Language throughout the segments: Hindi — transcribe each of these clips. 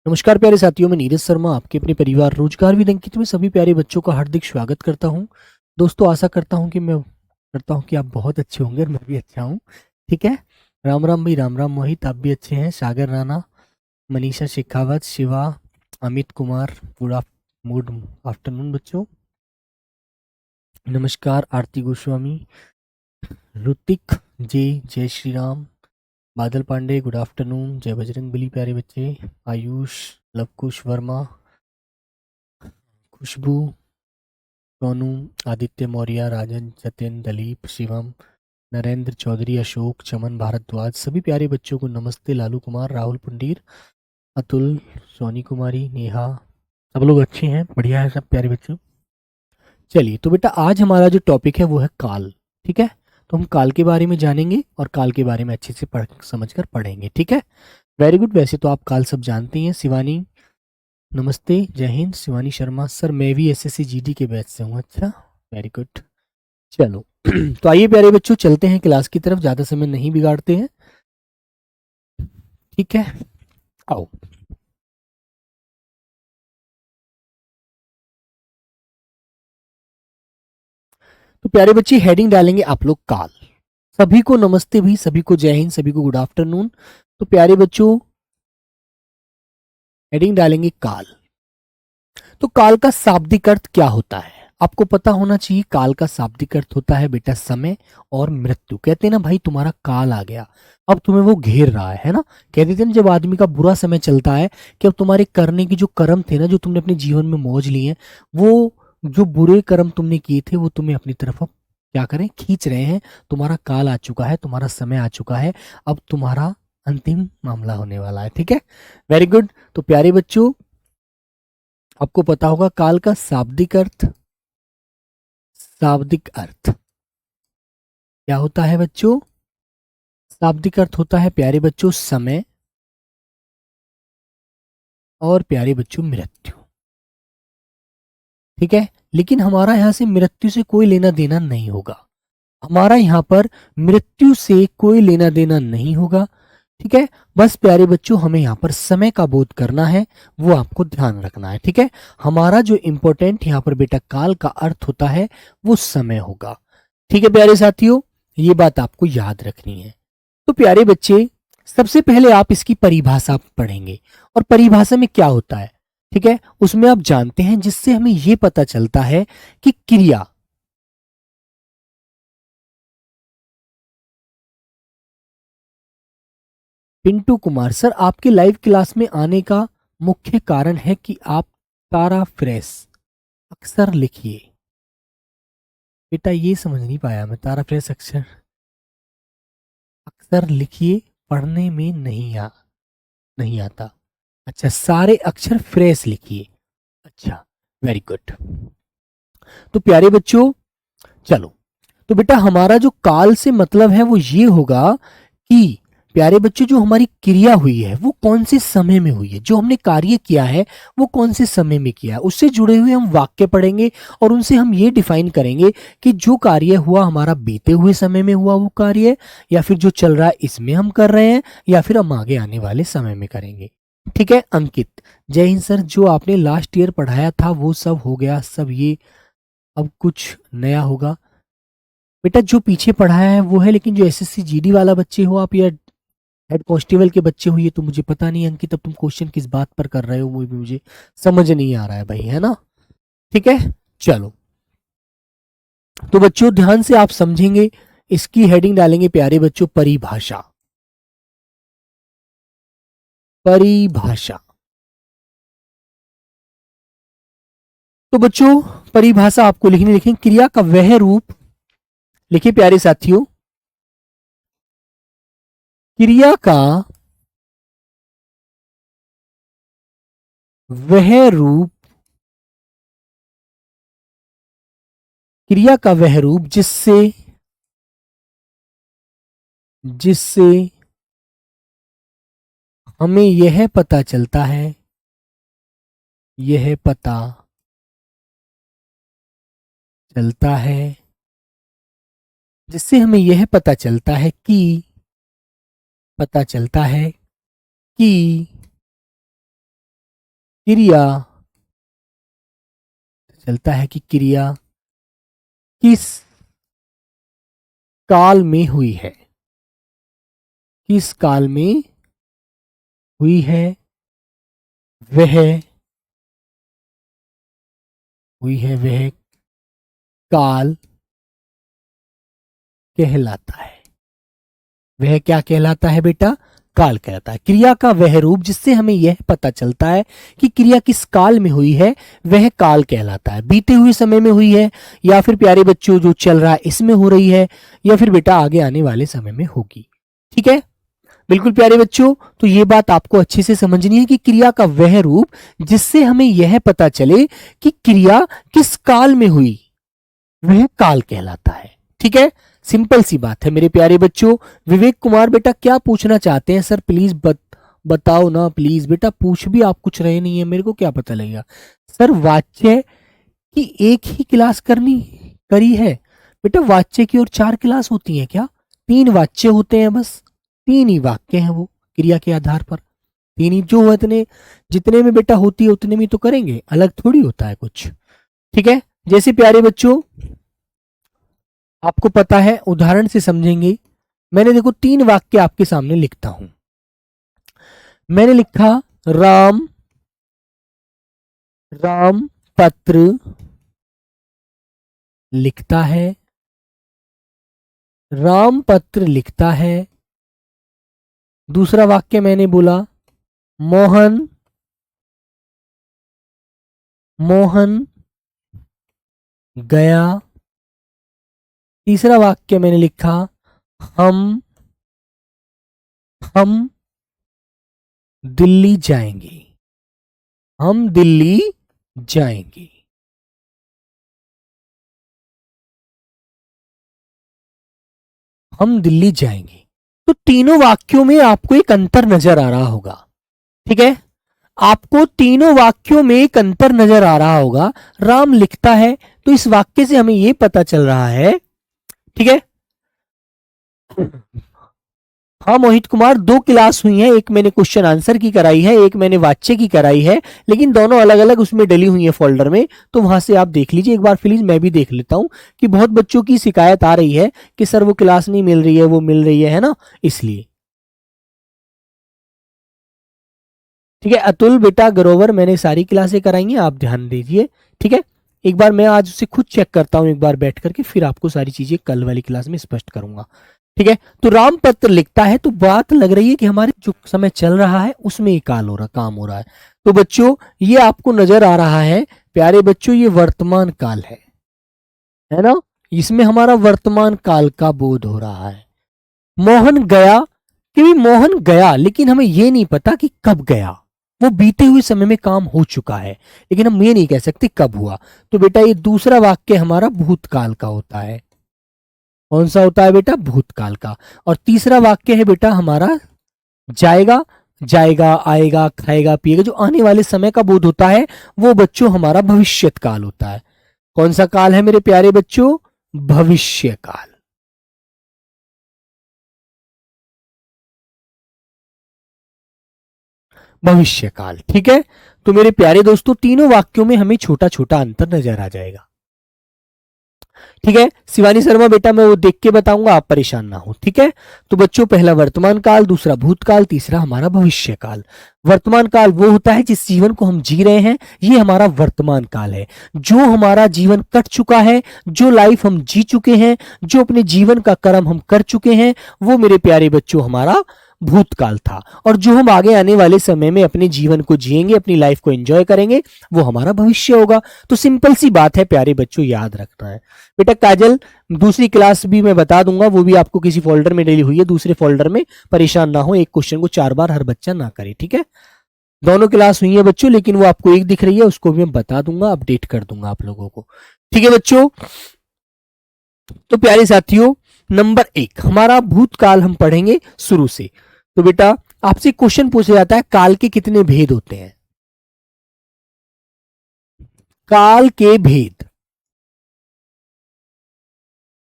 नमस्कार प्यारे साथियों, मैं नीरज शर्मा आपके अपने परिवार रोजगार विद अंकित में सभी प्यारे बच्चों का हार्दिक स्वागत करता हूं। दोस्तों, आशा करता हूं कि आप बहुत अच्छे होंगे और मैं भी अच्छा हूं। ठीक है। राम राम भाई, राम राम मोहित, आप भी अच्छे हैं। सागर राणा, मनीषा शेखावत, शिवा, अमित कुमार, गुड आफ्टरनून बच्चों। नमस्कार आरती गोस्वामी, ऋतिक जी, जय श्री राम, बादल पांडे, गुड आफ्टरनून, जय बजरंग बली प्यारे बच्चे। आयुष, लवकुश वर्मा, खुशबू, सोनू, आदित्य मौर्य, राजन, जतिन, दलीप, शिवम, नरेंद्र चौधरी, अशोक, चमन भारद्वाज, सभी प्यारे बच्चों को नमस्ते। लालू कुमार, राहुल पुंडीर, अतुल, सोनी कुमारी, नेहा, सब लोग अच्छे हैं, बढ़िया है सब प्यारे बच्चों। चलिए तो बेटा, आज हमारा जो टॉपिक है वो है काल। ठीक है। तो हम काल के बारे में जानेंगे और काल के बारे में अच्छे से पढ़ समझ कर पढ़ेंगे। ठीक है। Very good. वैसे तो आप काल सब जानते हैं। शिवानी, नमस्ते, जय हिंद। शिवानी शर्मा, सर मैं भी एसएससी जीडी के बैच से हूँ। अच्छा, वेरी गुड। चलो तो आइए प्यारे बच्चों, चलते हैं क्लास की तरफ, ज्यादा समय नहीं बिगाड़ते हैं। ठीक है, आओ। तो प्यारे बच्चे, हेडिंग डालेंगे आप लोग काल। सभी को नमस्ते भी, सभी को जय हिंद, सभी को गुड आफ्टरनून। तो प्यारे बच्चों, हेडिंग डालेंगे काल। तो काल का शाब्दिक अर्थ क्या होता है आपको पता होना चाहिए। काल का शाब्दिक अर्थ होता है बेटा समय और मृत्यु। कहते हैं ना भाई, तुम्हारा काल आ गया, अब तुम्हें वो घेर रहा है ना। कहते थे ना, जब आदमी का बुरा समय चलता है कि अब तुम्हारे करने की जो कर्म थे ना, जो तुमने अपने जीवन में मौज ली है, वो जो बुरे कर्म तुमने किए थे वो तुम्हें अपनी तरफ अब क्या करें, खींच रहे हैं। तुम्हारा काल आ चुका है, तुम्हारा समय आ चुका है, अब तुम्हारा अंतिम मामला होने वाला है। ठीक है, वेरी गुड। तो प्यारे बच्चों, आपको पता होगा काल का शाब्दिक अर्थ। शाब्दिक अर्थ क्या होता है बच्चों? शाब्दिक अर्थ होता है प्यारे बच्चों समय और प्यारे बच्चों मृत्यु। ठीक है। लेकिन हमारा यहां से मृत्यु से कोई लेना देना नहीं होगा। हमारा यहाँ पर मृत्यु से कोई लेना देना नहीं होगा। ठीक है। बस प्यारे बच्चों, हमें यहाँ पर समय का बोध करना है, वो आपको ध्यान रखना है। ठीक है। हमारा जो इंपॉर्टेंट यहाँ पर बेटा काल का अर्थ होता है वो समय होगा। ठीक है प्यारे साथियों, ये बात आपको याद रखनी है। तो प्यारे बच्चे, सबसे पहले आप इसकी परिभाषा पढ़ेंगे और परिभाषा में क्या होता है। ठीक है, उसमें आप जानते हैं, जिससे हमें यह पता चलता है कि क्रिया, पिंटू कुमार सर, आपके लाइव क्लास में आने का मुख्य कारण है कि आप तारा फ्रेश अक्षर लिखिए। बेटा ये समझ नहीं पाया मैं, तारा फ्रेश अक्षर अक्षर लिखिए, पढ़ने में नहीं आता। अच्छा, सारे अक्षर फ्रेश लिखिए। अच्छा, वेरी गुड। तो प्यारे बच्चों, चलो, तो बेटा हमारा जो काल से मतलब है वो ये होगा कि प्यारे बच्चों, जो हमारी क्रिया हुई है वो कौन से समय में हुई है, जो हमने कार्य किया है वो कौन से समय में किया है, उससे जुड़े हुए हम वाक्य पढ़ेंगे और उनसे हम ये डिफाइन करेंगे कि जो कार्य हुआ हमारा बीते हुए समय में हुआ वो कार्य, या फिर जो चल रहा है इसमें हम कर रहे हैं, या फिर हम आगे आने वाले समय में करेंगे। ठीक है अंकित, जय हिंद सर। जो आपने लास्ट ईयर पढ़ाया था वो सब हो गया, सब ये अब कुछ नया होगा। बेटा जो पीछे पढ़ाया है वो है, लेकिन जो एसएससी जीडी वाला बच्चे हो आप, या हेड कांस्टेबल के बच्चे हो, ये तो मुझे पता नहीं अंकित, अब तुम क्वेश्चन किस बात पर कर रहे हो वो भी मुझे समझ नहीं आ रहा है भाई, है ना। ठीक है, चलो। तो बच्चों ध्यान से आप समझेंगे, इसकी हेडिंग डालेंगे प्यारे बच्चों परिभाषा। परिभाषा। तो बच्चों, परिभाषा आपको लिखें क्रिया का वह रूप, लिखिए प्यारे साथियों, क्रिया का वह रूप, क्रिया का वह रूप जिससे जिससे हमें यह पता चलता है, यह पता चलता है, जिससे हमें यह पता चलता है कि क्रिया चलता है कि क्रिया किस काल में हुई है, किस काल में हुई है, वह हुई है, वह काल कहलाता है। वह क्या कहलाता है बेटा? काल कहलाता है। क्रिया का वह रूप जिससे हमें यह पता चलता है कि क्रिया किस काल में हुई है, वह काल कहलाता है। बीते हुए समय में हुई है, या फिर प्यारे बच्चों जो चल रहा है इसमें हो रही है, या फिर बेटा आगे आने वाले समय में होगी। ठीक है, बिल्कुल प्यारे बच्चों, तो ये बात आपको अच्छे से समझनी है कि क्रिया का वह रूप जिससे हमें यह पता चले कि क्रिया किस काल में हुई, वह काल कहलाता है। ठीक है, सिंपल सी बात है मेरे प्यारे बच्चों। विवेक कुमार बेटा क्या पूछना चाहते हैं? सर प्लीज बताओ ना प्लीज। बेटा पूछ भी आप कुछ रहे नहीं है, मेरे को क्या पता लगेगा। सर वाच्य की एक ही क्लास करी है। बेटा वाच्य की और 4 क्लास होती हैं क्या? 3 वाच्य होते हैं, बस 3 ही वाक्य हैं वो क्रिया के आधार पर। 3 ही जो इतने जितने में बेटा होती है उतने में तो करेंगे, अलग थोड़ी होता है कुछ। ठीक है, जैसे प्यारे बच्चों आपको पता है, उदाहरण से समझेंगे। मैंने देखो 3 वाक्य आपके सामने लिखता हूं। मैंने लिखा राम पत्र लिखता है, राम पत्र लिखता है। दूसरा वाक्य मैंने बोला मोहन गया। तीसरा वाक्य मैंने लिखा हम दिल्ली जाएंगे, हम दिल्ली जाएंगे। हम दिल्ली जाएंगे। तो तीनों वाक्यों में आपको एक अंतर नजर आ रहा होगा। ठीक है, आपको तीनों वाक्यों में एक अंतर नजर आ रहा होगा। राम लिखता है, तो इस वाक्य से हमें यह पता चल रहा है, ठीक है। हाँ मोहित कुमार, 2 क्लास हुई है, एक मैंने क्वेश्चन आंसर की कराई है, एक मैंने वाच्य की कराई है, लेकिन दोनों अलग अलग उसमें डली हुई है फोल्डर में। तो वहां से आप देख लीजिए एक बार प्लीज, मैं भी देख लेता हूं कि बहुत बच्चों की शिकायत आ रही है कि सर वो क्लास नहीं मिल रही है, वो मिल रही है ना, इसलिए। ठीक है अतुल बेटा ग्रोवर, मैंने सारी क्लासें कराई हैं, आप ध्यान दीजिए। ठीक है, एक बार मैं आज उसे खुद चेक करता हूं एक बार बैठ करके, फिर आपको सारी चीजें कल वाली क्लास में स्पष्ट करूंगा। ठीक है, तो राम पत्र लिखता है, तो बात लग रही है कि हमारे जो समय चल रहा है उसमें ही काम हो रहा है। तो बच्चों ये आपको नजर आ रहा है प्यारे बच्चों, ये वर्तमान काल है ना, इसमें हमारा वर्तमान काल का बोध हो रहा है। मोहन गया, क्योंकि मोहन गया, लेकिन हमें यह नहीं पता कि कब गया। वो बीते हुए समय में काम हो चुका है, लेकिन हम ये नहीं कह सकते कब हुआ। तो बेटा ये दूसरा वाक्य हमारा भूतकाल का होता है। कौन सा होता है बेटा? भूतकाल का। और तीसरा वाक्य है बेटा हमारा जाएगा, जाएगा आएगा खाएगा पिएगा, जो आने वाले समय का बोध होता है, वो बच्चों हमारा भविष्यत काल होता है। कौन सा काल है मेरे प्यारे बच्चों? भविष्य काल। भविष्य काल। ठीक है, तो मेरे प्यारे दोस्तों तीनों वाक्यों में हमें छोटा छोटा अंतर नजर आ जाएगा। ठीक है शिवानी शर्मा बेटा, मैं वो देख के बताऊंगा, आप परेशान ना हो। ठीक है, तो बच्चों पहला वर्तमान काल, दूसरा भूतकाल, तीसरा हमारा भविष्य काल। वर्तमान काल वो होता है जिस जीवन को हम जी रहे हैं, ये हमारा वर्तमान काल है। जो हमारा जीवन कट चुका है, जो लाइफ हम जी चुके हैं, जो अपने जीवन का कर्म हम कर चुके हैं, वो मेरे प्यारे बच्चों हमारा भूतकाल था। और जो हम आगे आने वाले समय में अपने जीवन को जिएंगे, अपनी लाइफ को एंजॉय करेंगे, वो हमारा भविष्य होगा। तो सिंपल सी बात है प्यारे बच्चों, याद रखना है। बेटा काजल दूसरी क्लास भी मैं बता दूंगा, वो भी आपको किसी फोल्डर में डली हुई है, दूसरे फोल्डर में, परेशान ना हो, एक क्वेश्चन को 4 बार हर बच्चा ना करे। ठीक है, दोनों क्लास हुई है बच्चों, लेकिन वो आपको एक दिख रही है, उसको भी मैं बता दूंगा, अपडेट कर दूंगा आप लोगों को। ठीक है बच्चों, तो प्यारे साथियों नंबर 1 हमारा भूतकाल हम पढ़ेंगे शुरू से। तो बेटा आपसे क्वेश्चन पूछा जाता है काल के कितने भेद होते हैं? काल के भेद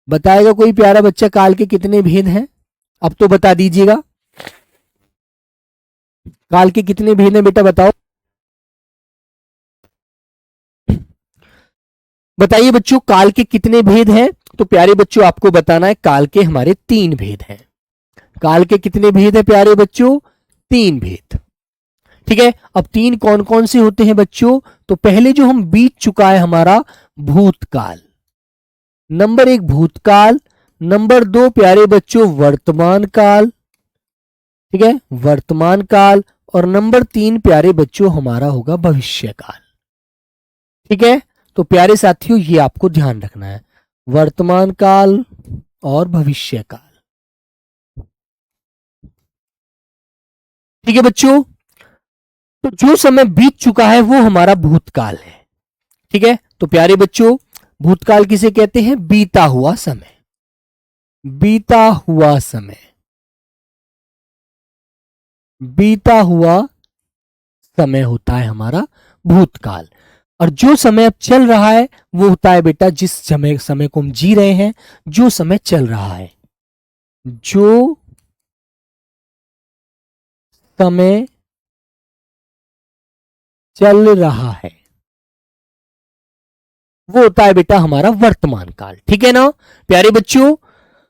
बताएगा कोई प्यारा बच्चा? काल के कितने भेद हैं? अब तो बता दीजिएगा, काल के कितने भेद हैं बेटा बताओ। बताइए बच्चों, काल के कितने भेद हैं? तो प्यारे बच्चों आपको बताना है, काल के हमारे 3 भेद हैं। काल के कितने भेद हैं प्यारे बच्चों? 3 भेद। ठीक है, अब 3 कौन कौन से होते हैं बच्चों? तो पहले जो हम बीत चुका है हमारा भूतकाल, नंबर 1 भूतकाल, नंबर 2 प्यारे बच्चों वर्तमान काल, ठीक है, वर्तमान काल, और नंबर 3 प्यारे बच्चों हमारा होगा भविष्य काल। ठीक है, तो प्यारे साथियों ये आपको ध्यान रखना है, वर्तमान काल और भविष्य काल। ठीक है बच्चों, तो जो समय बीत चुका है वो हमारा भूतकाल है। ठीक है, तो प्यारे बच्चों भूतकाल किसे कहते हैं? बीता हुआ समय, बीता हुआ समय, बीता हुआ समय होता है हमारा भूतकाल। और जो समय अब चल रहा है वो होता है बेटा, जिस समय को हम जी रहे हैं, जो समय चल रहा है, जो समय चल रहा है वो होता है बेटा हमारा वर्तमान काल। ठीक है ना प्यारे बच्चों?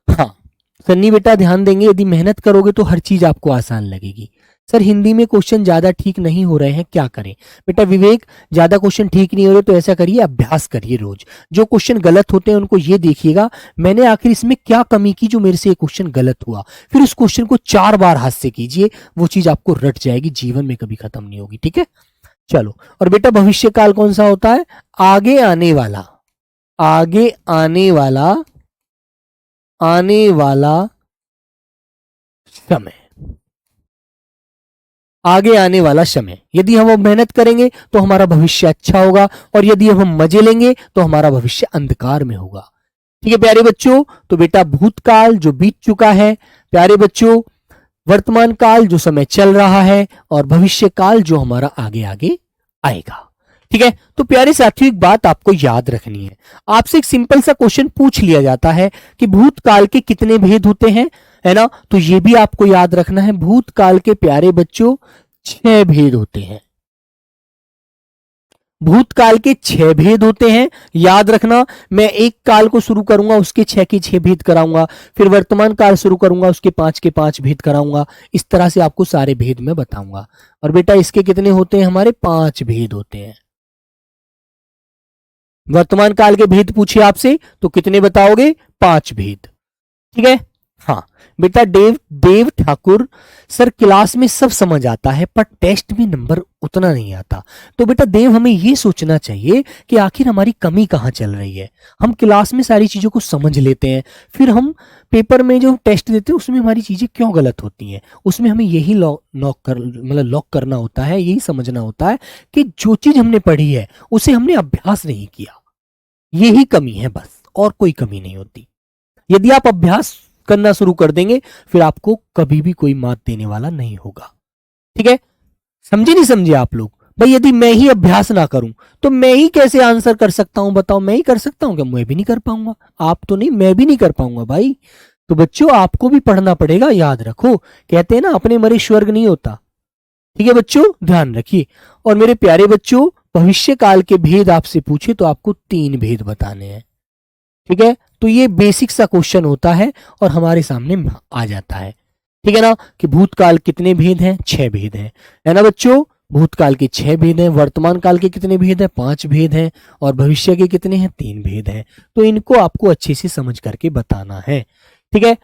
हाँ, सन्नी बेटा ध्यान देंगे, यदि मेहनत करोगे तो हर चीज आपको आसान लगेगी। सर हिंदी में क्वेश्चन ज्यादा ठीक नहीं हो रहे हैं, क्या करें? बेटा विवेक, ज्यादा क्वेश्चन ठीक नहीं हो रहे तो ऐसा करिए, अभ्यास करिए रोज। जो क्वेश्चन गलत होते हैं उनको ये देखिएगा, मैंने आखिर इसमें क्या कमी की जो मेरे से ये क्वेश्चन गलत हुआ, फिर उस क्वेश्चन को 4 बार हाथ से कीजिए, वो चीज आपको रट जाएगी, जीवन में कभी खत्म नहीं होगी। ठीक है, चलो। और बेटा भविष्य काल कौन सा होता है? आगे आने वाला, आगे आने वाला समय, आगे आने वाला समय। यदि हम अब मेहनत करेंगे तो हमारा भविष्य अच्छा होगा, और यदि हम मजे लेंगे तो हमारा भविष्य अंधकार में होगा। ठीक है प्यारे बच्चों, तो बेटा भूतकाल जो बीत चुका है, प्यारे बच्चों वर्तमान काल जो समय चल रहा है, और भविष्य काल जो हमारा आगे आगे आएगा। ठीक है, तो प्यारे साथियों एक बात आपको याद रखनी है, आपसे एक सिंपल सा क्वेश्चन पूछ लिया जाता है कि भूतकाल के कितने भेद होते हैं, है ना? तो ये भी आपको याद रखना है, भूतकाल के प्यारे बच्चों 6 भेद होते हैं। भूतकाल के 6 भेद होते हैं, याद रखना। मैं एक काल को शुरू करूंगा, उसके 6 के 6 भेद कराऊंगा, फिर वर्तमान काल शुरू करूंगा, उसके 5 के 5 भेद कराऊंगा। इस तरह से आपको सारे भेद में बताऊंगा। और बेटा इसके कितने होते हैं? हमारे 5 भेद होते हैं। वर्तमान काल के भेद पूछे आपसे तो कितने बताओगे? 5 भेद। ठीक है, हाँ बेटा देव देव ठाकुर, सर क्लास में सब समझ आता है पर टेस्ट में नंबर उतना नहीं आता। तो बेटा देव हमें ये सोचना चाहिए कि आखिर हमारी कमी कहाँ चल रही है। हम क्लास में सारी चीजों को समझ लेते हैं, फिर हम पेपर में जो टेस्ट देते हैं उसमें हमारी चीजें क्यों गलत होती हैं, उसमें हमें यही लॉक करना होता है, यही समझना होता है कि जो चीज हमने पढ़ी है उसे हमने अभ्यास नहीं किया, यही कमी है बस, और कोई कमी नहीं होती। यदि आप अभ्यास करना शुरू कर देंगे फिर आपको कभी भी कोई मात देने वाला नहीं होगा। ठीक है, समझे नहीं समझे आप लोग? भाई यदि मैं ही अभ्यास ना करूं तो मैं ही कैसे आंसर कर सकता हूं? बताओ, मैं ही कर सकता हूं क्या? मैं भी नहीं कर पाऊंगा, आप तो नहीं, मैं भी नहीं कर पाऊंगा भाई। तो बच्चों आपको भी पढ़ना पड़ेगा, याद रखो, कहते हैं ना अपने मरे स्वर्ग नहीं होता। ठीक है बच्चों, ध्यान रखिए। और मेरे प्यारे बच्चों भविष्य काल के भेद आपसे पूछे तो आपको 3 भेद बताने हैं। ठीक है, तो ये बेसिक सा क्वेश्चन होता है और हमारे सामने आ जाता है। ठीक है ना, कि भूतकाल कितने भेद हैं? 6 भेद हैं, है ना बच्चों? भूतकाल के 6 भेद हैं, वर्तमान काल के कितने भेद हैं? 5 भेद हैं, और भविष्य के कितने हैं? 3 भेद हैं। तो इनको आपको अच्छे से समझ करके बताना है। ठीक है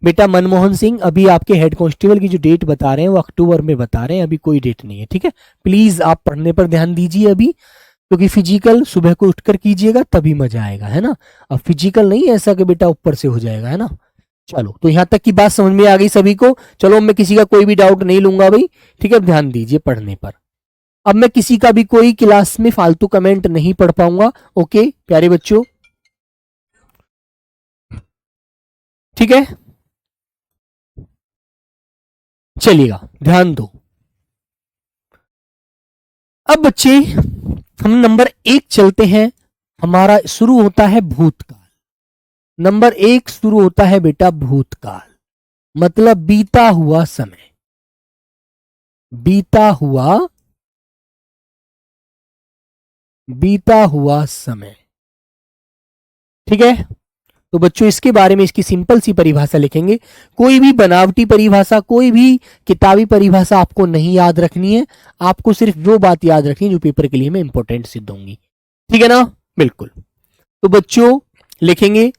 बेटा, मनमोहन सिंह अभी आपके हेड कांस्टेबल की जो डेट बता रहे हैं वो अक्टूबर में बता रहे हैं, अभी कोई डेट नहीं है। ठीक है, प्लीज आप पढ़ने पर ध्यान दीजिए अभी, क्योंकि फिजिकल सुबह को उठकर कीजिएगा तभी मजा आएगा, है ना? अब फिजिकल नहीं ऐसा कि बेटा ऊपर से हो जाएगा, है ना? चलो, तो यहां तक की बात समझ में आ गई सभी को? चलो, मैं किसी का कोई भी डाउट नहीं लूंगा भाई। ठीक है, ध्यान दीजिए पढ़ने पर। अब मैं किसी का भी कोई क्लास में फालतू कमेंट नहीं पढ़ पाऊंगा। ओके प्यारे बच्चों, ठीक है, चलिएगा, ध्यान दो। अब बच्चे हम नंबर 1 चलते हैं, हमारा शुरू होता है भूतकाल। नंबर 1 शुरू होता है बेटा भूतकाल, मतलब बीता हुआ समय, बीता हुआ, बीता हुआ समय। ठीक है, तो बच्चों इसके बारे में इसकी सिंपल सी परिभाषा लिखेंगे। कोई भी बनावटी परिभाषा, कोई भी किताबी परिभाषा आपको नहीं याद रखनी है, आपको सिर्फ वो बात याद रखनी है जो पेपर के लिए मैं इंपॉर्टेंट सिद्ध होंगी। ठीक है ना, बिल्कुल। तो बच्चों लिखेंगे,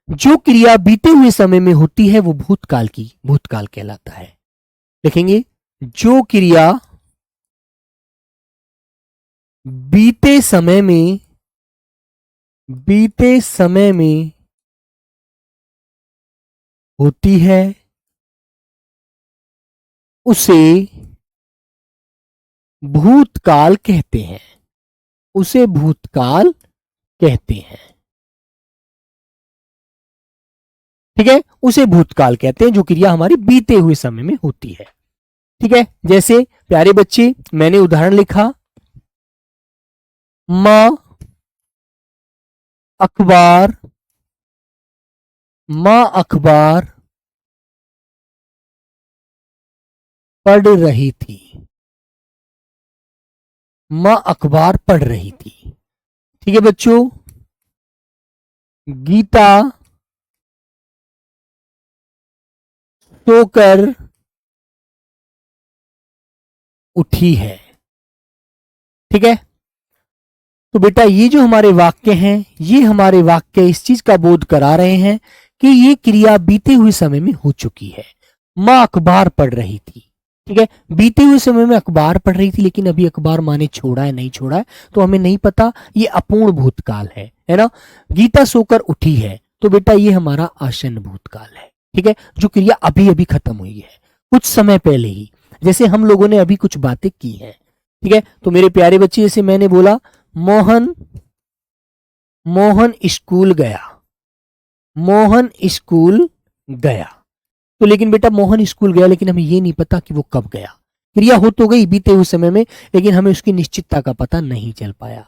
जो क्रिया बीते हुए समय में होती है वो भूतकाल कहलाता है। लिखेंगे, जो क्रिया बीते समय में होती है उसे भूतकाल कहते हैं, उसे भूतकाल कहते हैं। ठीक है, उसे भूतकाल कहते हैं जो क्रिया हमारी बीते हुए समय में होती है। ठीक है, जैसे प्यारे बच्चे मैंने उदाहरण लिखा, मां अखबार पढ़ रही थी, मां अखबार पढ़ रही थी। ठीक है बच्चों, गीता सोकर उठी है। ठीक है, तो बेटा ये जो हमारे वाक्य हैं, ये हमारे वाक्य इस चीज का बोध करा रहे हैं कि ये क्रिया बीते हुए समय में हो चुकी है। मां अखबार पढ़ रही थी। ठीक है, बीते हुए समय में अखबार पढ़ रही थी, लेकिन अभी अखबार माँ ने छोड़ा है नहीं छोड़ा है तो हमें नहीं पता, ये अपूर्ण भूतकाल है ना। गीता सोकर उठी है, तो बेटा ये हमारा आसन्न भूतकाल है। ठीक है, जो क्रिया अभी अभी खत्म हुई है कुछ समय पहले ही, जैसे हम लोगों ने अभी कुछ बातें की हैं। ठीक है, तो मेरे प्यारे बच्चे, जैसे मैंने बोला मोहन स्कूल गया, मोहन स्कूल गया। तो लेकिन बेटा मोहन स्कूल गया, लेकिन हमें ये नहीं पता कि वो कब गया। क्रिया हो तो गई बीते हुए समय में, लेकिन हमें उसकी निश्चितता का पता नहीं चल पाया।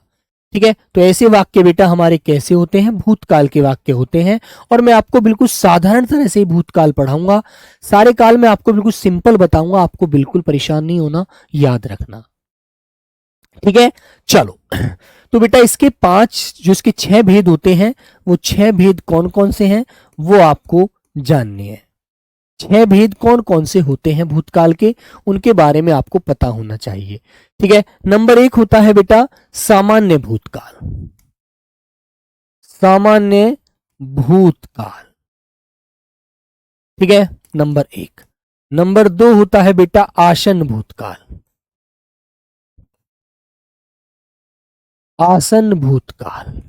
ठीक है, तो ऐसे वाक्य बेटा हमारे कैसे होते हैं, भूतकाल के वाक्य होते हैं। और मैं आपको बिल्कुल साधारण तरह से भूतकाल पढ़ाऊंगा, सारे काल में आपको बिल्कुल सिंपल बताऊंगा, आपको बिल्कुल परेशान नहीं होना, याद रखना। ठीक है, चलो तो बेटा इसके 5 जो इसके 6 भेद होते हैं, वो 6 भेद कौन कौन से हैं वो आपको जानने हैं। 6 भेद कौन कौन से होते हैं भूतकाल के, उनके बारे में आपको पता होना चाहिए। ठीक है, नंबर 1 होता है बेटा सामान्य भूतकाल, सामान्य भूतकाल। ठीक है, नंबर 1। नंबर 2 होता है बेटा आसन्न भूतकाल, आसन्न भूतकाल।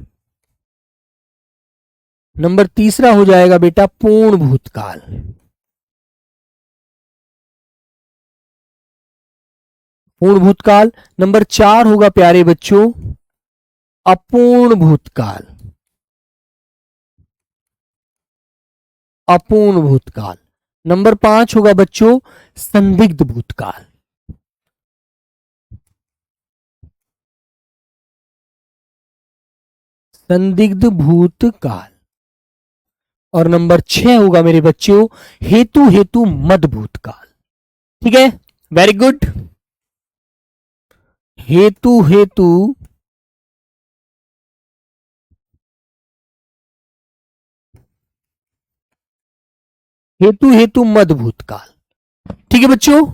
नंबर तीसरा हो जाएगा बेटा पूर्ण भूतकाल, पूर्ण भूतकाल। नंबर 4 होगा प्यारे बच्चों अपूर्ण भूतकाल, अपूर्ण भूतकाल। नंबर 5 होगा बच्चों संदिग्ध भूतकाल, संदिग्ध भूतकाल। और नंबर 6 होगा मेरे बच्चों हेतु मद भूतकाल। ठीक है, वेरी गुड। हेतु हेतु मद भूतकाल। ठीक है बच्चों,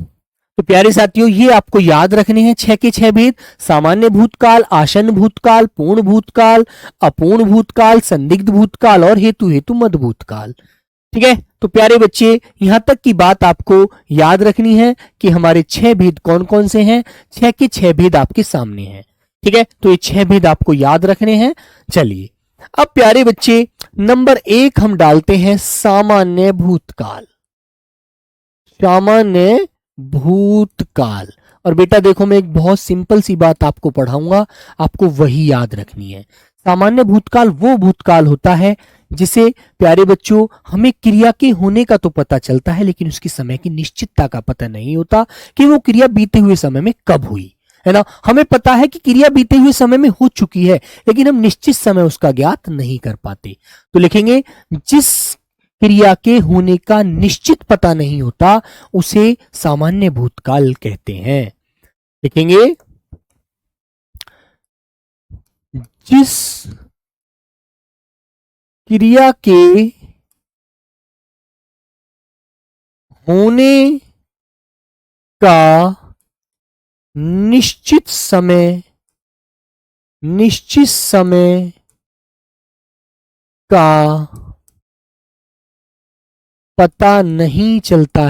तो प्यारे साथियों ये आपको याद रखने हैं 6 के 6 भेद, सामान्य भूतकाल, आसन्न भूतकाल, पूर्ण भूतकाल, अपूर्ण भूतकाल, संदिग्ध भूतकाल और हेतु मद भूतकाल। ठीक है, तो प्यारे बच्चे यहां तक की बात आपको याद रखनी है कि हमारे 6 भेद कौन कौन से हैं। 6 के 6 भेद आपके सामने हैं। ठीक है, तो ये 6 भेद आपको याद रखने हैं। चलिए अब प्यारे बच्चे नंबर 1 हम डालते हैं सामान्य भूतकाल, सामान्य भूतकाल। और बेटा देखो मैं एक बहुत सिंपल सी बात आपको पढ़ाऊंगा, आपको वही याद रखनी है। सामान्य भूतकाल वो भूतकाल होता है जिसे प्यारे बच्चों हमें क्रिया के होने का तो पता चलता है, लेकिन उसकी समय की निश्चितता का पता नहीं होता कि वो क्रिया बीते हुए समय में कब हुई, है ना। हमें पता है कि क्रिया बीते हुए समय में हो चुकी है, लेकिन हम निश्चित समय उसका ज्ञात नहीं कर पाते। तो लिखेंगे जिस क्रिया के होने का निश्चित पता नहीं होता उसे सामान्य भूतकाल कहते हैं। लिखेंगे जिस क्रिया के होने का निश्चित समय का पता नहीं चलता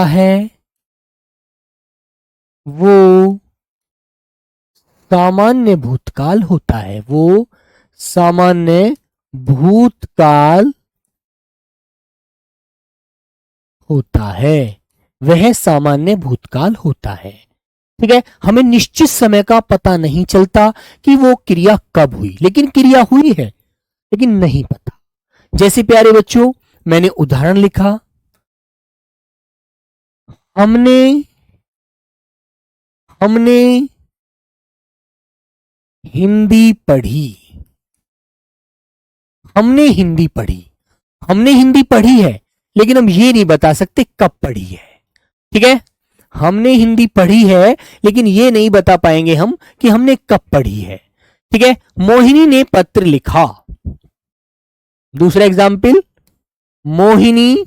है, वो सामान्य भूतकाल होता है। वह सामान्य भूतकाल होता है। ठीक है, हमें निश्चित समय का पता नहीं चलता कि वो क्रिया कब हुई, लेकिन क्रिया हुई है, लेकिन नहीं पता। जैसे प्यारे बच्चों, मैंने उदाहरण लिखा, हमने हिंदी पढ़ी। हमने हिंदी पढ़ी है, लेकिन हम ये नहीं बता सकते कब पढ़ी है। ठीक है, हमने हिंदी पढ़ी है, लेकिन ये नहीं बता पाएंगे हम कि हमने कब पढ़ी है। ठीक है, मोहिनी ने पत्र लिखा। दूसरा एग्जाम्पल, मोहिनी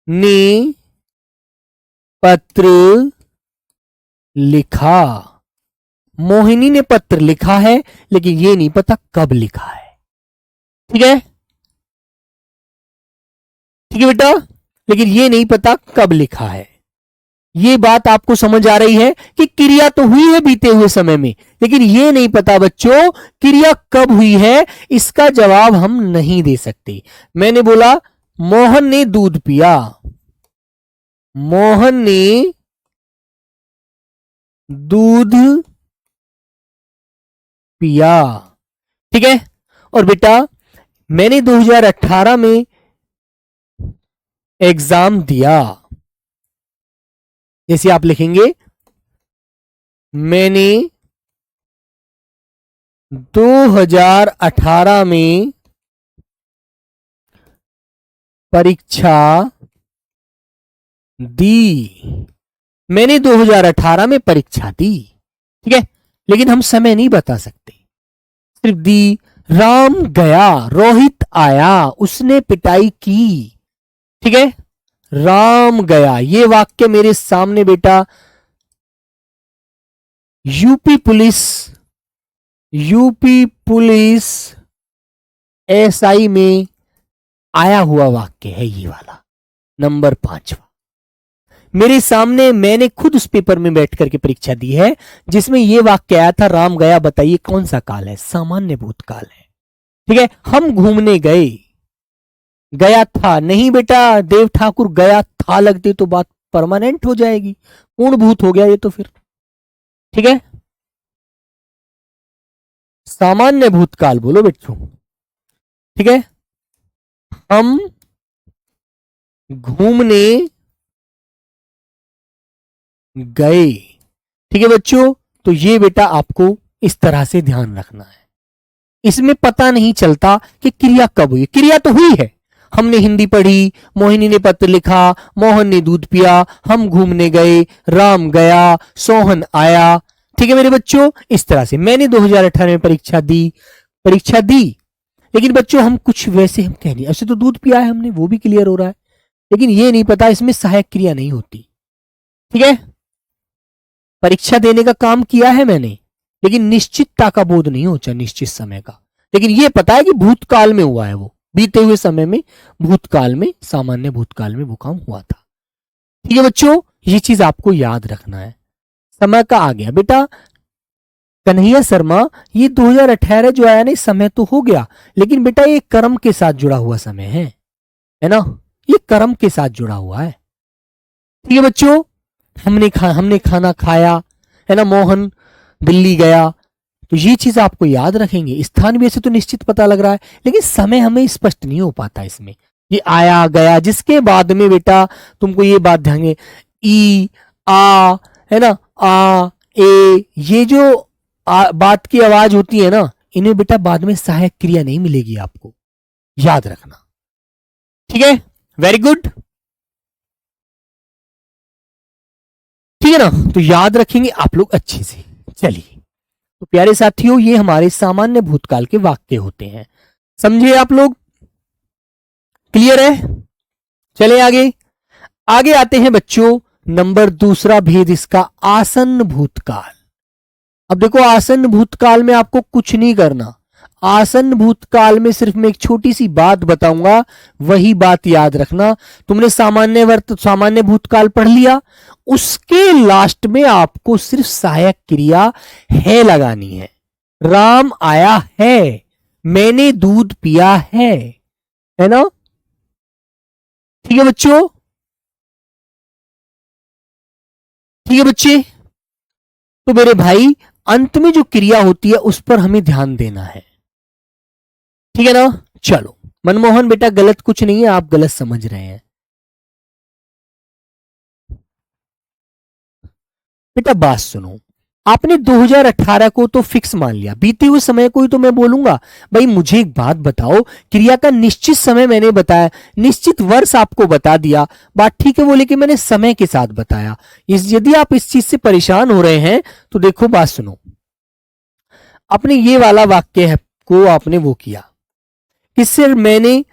ने पत्र लिखा। मोहिनी ने पत्र लिखा है, लेकिन ये नहीं पता कब लिखा है। ठीक है बेटा, लेकिन ये नहीं पता कब लिखा है। ये बात आपको समझ आ रही है कि क्रिया तो हुई है बीते हुए समय में, लेकिन ये नहीं पता बच्चों क्रिया कब हुई है। इसका जवाब हम नहीं दे सकते। मैंने बोला मोहन ने दूध पिया। मोहन ने दूध पिया। ठीक है, और बेटा मैंने 2018 में एग्जाम दिया। जैसे आप लिखेंगे, मैंने 2018 में परीक्षा दी। मैंने 2018 में परीक्षा दी। ठीक है, लेकिन हम समय नहीं बता सकते, सिर्फ दी। राम गया, रोहित आया, उसने पिटाई की। ठीक है, राम गया, ये वाक्य मेरे सामने बेटा यूपी पुलिस एसआई में आया हुआ वाक्य है। ये वाला नंबर 5 मेरे सामने, मैंने खुद उस पेपर में बैठ करके परीक्षा दी है, जिसमें यह वाक्य आया था, राम गया। बताइए कौन सा काल है? सामान्य भूतकाल है। ठीक है, हम घूमने गए। गया था नहीं बेटा, देव ठाकुर गया था लगते तो बात परमानेंट हो जाएगी, पूर्णभूत हो गया ये तो फिर। ठीक है, सामान्य भूतकाल बोलो बच्चों। ठीक है, हम घूमने गए। ठीक है बच्चों, तो ये बेटा आपको इस तरह से ध्यान रखना है। इसमें पता नहीं चलता कि क्रिया कब हुई। क्रिया तो हुई है, हमने हिंदी पढ़ी, मोहिनी ने पत्र लिखा, मोहन ने दूध पिया, हम घूमने गए, राम गया, सोहन आया। ठीक है मेरे बच्चों, इस तरह से मैंने 2018 में परीक्षा दी। लेकिन बच्चों हम कुछ वैसे हम कह नहीं, ऐसे तो दूध पिया है हमने, वो भी क्लियर हो रहा है, लेकिन ये नहीं पता इसमें सहायक क्रिया नहीं होती। ठीक है, परीक्षा देने का काम किया है मैंने, लेकिन निश्चितता का बोध नहीं होता, निश्चित समय का। लेकिन यह पता है कि भूतकाल में हुआ है, वो बीते हुए समय में, भूतकाल में, सामान्य भूतकाल में वो काम हुआ था। ठीक है बच्चों, ये चीज आपको याद रखना है। समय का आ गया बेटा कन्हैया शर्मा, ये 2018 जो आया ना, समय तो हो गया, लेकिन बेटा ये कर्म के साथ जुड़ा हुआ समय है ना, ये कर्म के साथ जुड़ा हुआ है। ठीक है बच्चों, हमने खाना खाया, है ना, मोहन दिल्ली गया, तो ये चीज आपको याद रखेंगे। स्थान भी ऐसे तो निश्चित पता लग रहा है, लेकिन समय हमें स्पष्ट नहीं हो पाता इसमें। ये आया गया, जिसके बाद में बेटा तुमको ये बात ध्यान है, ई आ, है ना, आ ए, ये जो बात की आवाज होती है ना, इन्हें बेटा बाद में सहायक क्रिया नहीं मिलेगी, आपको याद रखना। ठीक है, वेरी गुड। ठीक है ना, तो याद रखेंगे आप लोग अच्छे से। चलिए, तो प्यारे साथियों, ये हमारे सामान्य भूतकाल के वाक्य होते हैं। समझे आप लोग? क्लियर है? चले आगे। आगे आते हैं बच्चों, नंबर दूसरा भेद इसका, आसन्न भूतकाल। अब देखो, आसन्न भूतकाल में आपको कुछ नहीं करना। आसन्न भूतकाल में सिर्फ मैं एक छोटी सी बात बताऊंगा, वही बात याद रखना। तुमने सामान्य भूतकाल पढ़ लिया, उसके लास्ट में आपको सिर्फ सहायक क्रिया है लगानी है। राम आया है, मैंने दूध पिया है ना? ठीक है बच्चों? ठीक है बच्चे? तो मेरे भाई, अंत में जो क्रिया होती है उस पर हमें ध्यान देना है। ठीक है ना? चलो, मनमोहन बेटा गलत कुछ नहीं है, आप गलत समझ रहे हैं। बेटा बात सुनो, आपने 2018 को तो फिक्स मान लिया, बीते हुए समय को ही तो मैं बोलूंगा। भाई मुझे एक बात बताओ, क्रिया का निश्चित समय मैंने बताया, निश्चित वर्ष आपको बता दिया, बात ठीक है, वो लेकिन मैंने समय के साथ बताया। यदि आप इस चीज से परेशान हो रहे हैं तो देखो बात सुनो, आपने ये वाला वाक्य है को आपने वो किया कि सर मैंने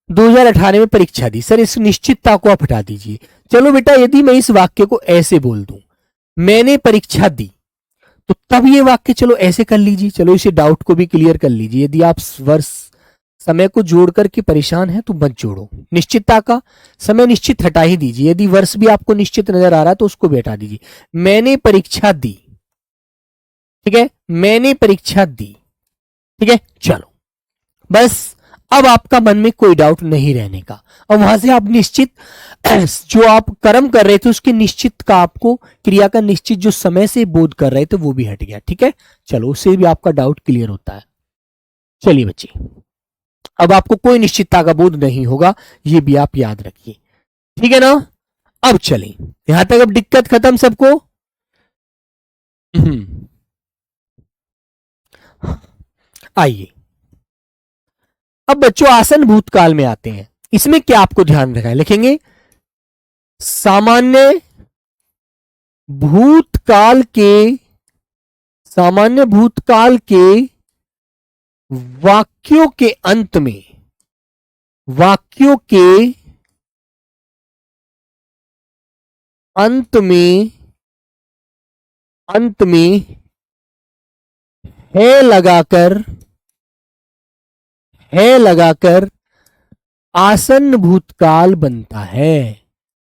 2018 में परीक्षा दी, सर इस निश्चितता को आप हटा दीजिए। चलो बेटा, यदि मैं इस वाक्य को ऐसे बोल दूं, मैंने परीक्षा दी, तो तब ये वाक्य चलो ऐसे कर लीजिए। चलो इसे डाउट को भी क्लियर कर लीजिए। यदि आप वर्ष समय को जोड़ करके परेशान है तो मत जोड़ो, निश्चितता का समय निश्चित हटा ही दीजिए। यदि वर्ष भी आपको निश्चित नजर आ रहा है तो उसको भी हटा दीजिए। मैंने परीक्षा दी, ठीक है, मैंने परीक्षा दी, ठीक है। चलो बस, अब आपका मन में कोई डाउट नहीं रहने का। अब वहां से आप निश्चित जो आप कर्म कर रहे थे उसके निश्चित का, आपको क्रिया का निश्चित जो समय से बोध कर रहे थे वो भी हट गया। ठीक है, चलो उससे भी आपका डाउट क्लियर होता है। चलिए बच्चे, अब आपको कोई निश्चितता का बोध नहीं होगा, ये भी आप याद रखिए। ठीक है ना? अब चलें, यहां तक अब दिक्कत खत्म सबको? आइए, अब बच्चों आसन भूतकाल में आते हैं। इसमें क्या आपको ध्यान रखना है, लिखेंगे सामान्य भूतकाल के, सामान्य भूतकाल के वाक्यों के अंत में, वाक्यों के अंत में, अंत में है लगाकर, है लगाकर आसन्न भूतकाल बनता है।